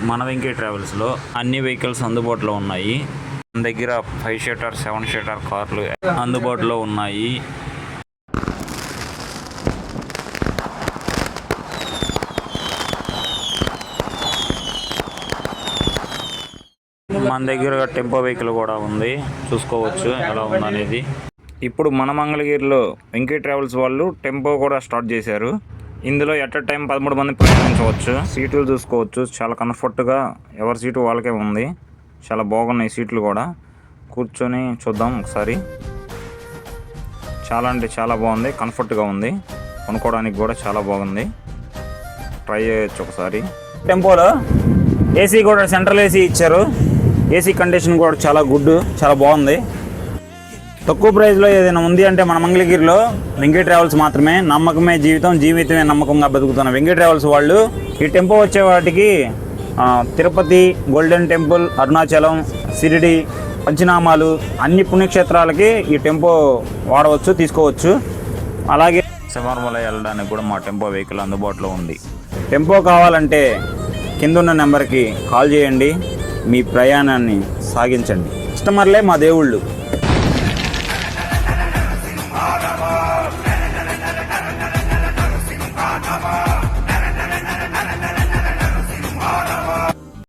మన వెంకీ ట్రావెల్స్లో అన్ని వెహికల్స్ అందుబాటులో ఉన్నాయి. మన దగ్గర 5 సీటర్ 7 సీటర్ కార్లు అందుబాటులో ఉన్నాయి. మన దగ్గర టెంపో వెహికల్ కూడా ఉంది, చూసుకోవచ్చు ఎలా ఉందనేది. ఇప్పుడు మన మంగళగిరిలో వెంకీ ట్రావెల్స్ వాళ్ళు టెంపో కూడా స్టార్ట్ చేశారు. ఇందులో ఎట్ టైం 13 మంది ప్రయాణించవచ్చు. సీట్లు చూసుకోవచ్చు, చాలా కంఫర్ట్గా ఎవరి సీటు వాళ్ళకే ఉంది. చాలా బాగున్నాయి సీట్లు కూడా. కూర్చొని చూద్దాం ఒకసారి. చాలా అంటే చాలా బాగుంది, కంఫర్ట్గా ఉంది, కొనుక్కోవడానికి కూడా చాలా బాగుంది. ట్రై చేయొచ్చు ఒకసారి. టెంపోలో ఏసీ కూడా సెంట్రల్ ఏసీ ఇచ్చారు. ఏసీ కండిషన్ కూడా చాలా గుడ్, చాలా బాగుంది. తక్కువ ప్రైస్లో ఏదైనా ఉంది అంటే మన మంగళగిరిలో వెంకీ ట్రావెల్స్ మాత్రమే. నమ్మకమే జీవితం, జీవితమే నమ్మకంగా బతుకుతున్న వెంకీ ట్రావెల్స్ వాళ్ళు ఈ టెంపో వచ్చే వాటికి తిరుపతి, గోల్డెన్ టెంపుల్, అరుణాచలం, షిరిడి, పంచనామాలు అన్ని పుణ్యక్షేత్రాలకి ఈ టెంపో వాడవచ్చు, తీసుకోవచ్చు. అలాగే శబరిమల వెళ్ళడానికి కూడా మా టెంపో వెహికల్ అందుబాటులో ఉంది. టెంపో కావాలంటే కిందున్న నెంబర్కి కాల్ చేయండి, మీ ప్రయాణాన్ని సాగించండి. కస్టమర్లే మా దేవుళ్ళు.